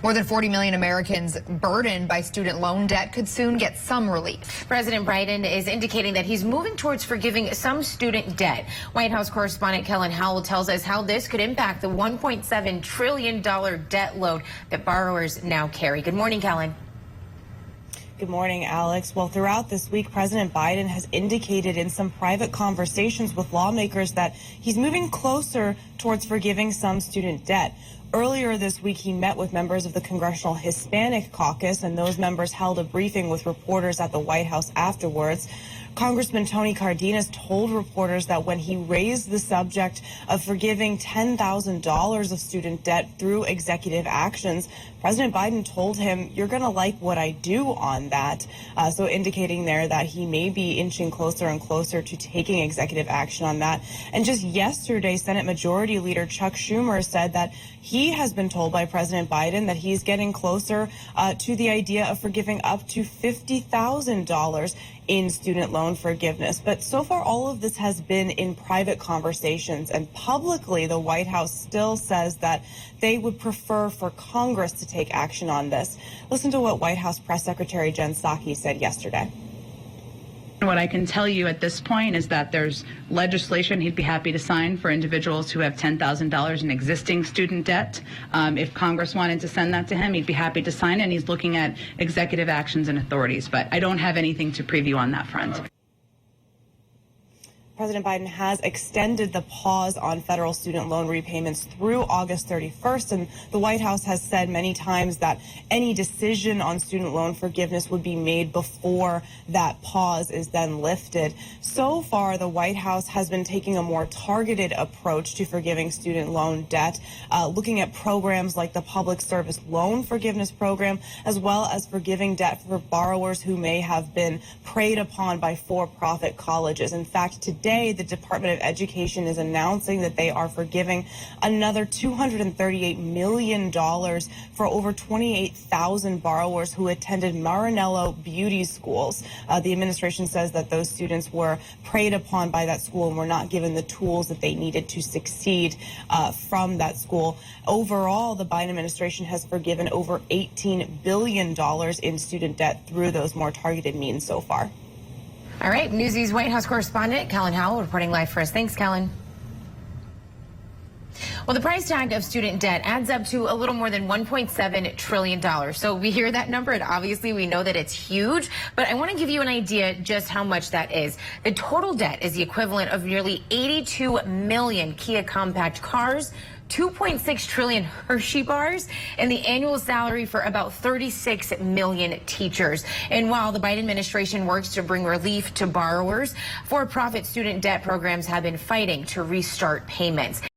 More than 40 million Americans burdened by student loan debt could soon get some relief. President Biden is indicating that he's moving towards forgiving some student debt. White House correspondent Kellen Howell tells us how this could impact the $1.7 trillion debt load that borrowers now carry. Good morning, Kellen. Good morning, Alex. Well, throughout this week, President Biden has indicated in some private conversations with lawmakers that he's moving closer towards forgiving some student debt. Earlier this week, he met with members of the Congressional Hispanic Caucus, and those members held a briefing with reporters at the White House afterwards. Congressman Tony Cardenas told reporters that when he raised the subject of forgiving $10,000 of student debt through executive actions, President Biden told him, "You're going to like what I do on that." So indicating there that he may be inching closer and closer to taking executive action on that. And just yesterday, Senate Majority Leader Chuck Schumer said that he has been told by President Biden that he's getting closer to the idea of forgiving up to $50,000 in student loan forgiveness. But so far, all of this has been in private conversations, and publicly, the White House still says that they would prefer for Congress to take action on this. Listen to what White House Press Secretary Jen Psaki said yesterday. What I can tell you at this point is that there's legislation he'd be happy to sign for individuals who have $10,000 in existing student debt. If Congress wanted to send that to him, he'd be happy to sign it, and he's looking at executive actions and authorities. But I don't have anything to preview on that front. President Biden has extended the pause on federal student loan repayments through August 31st, and the White House has said many times that any decision on student loan forgiveness would be made before that pause is then lifted. So far, the White House has been taking a more targeted approach to forgiving student loan debt, looking at programs like the Public Service Loan Forgiveness Program, as well as forgiving debt for borrowers who may have been preyed upon by for-profit colleges. In fact, today, the Department of Education is announcing that they are forgiving another $238 million for over 28,000 borrowers who attended Maranello beauty schools. The administration says that those students were preyed upon by that school and were not given the tools that they needed to succeed from that school. Overall, the Biden administration has forgiven over $18 billion in student debt through those more targeted means so far. All right, Newsy's White House correspondent Kellen Howell reporting live for us. Thanks, Kellen. Well, the price tag of student debt adds up to a little more than $1.7 trillion. So we hear that number, and obviously we know that it's huge, but I want to give you an idea just how much that is. The total debt is the equivalent of nearly 82 million Kia compact cars, 2.6 trillion Hershey bars, and the annual salary for about 36 million teachers. And while the Biden administration works to bring relief to borrowers, for-profit student debt programs have been fighting to restart payments.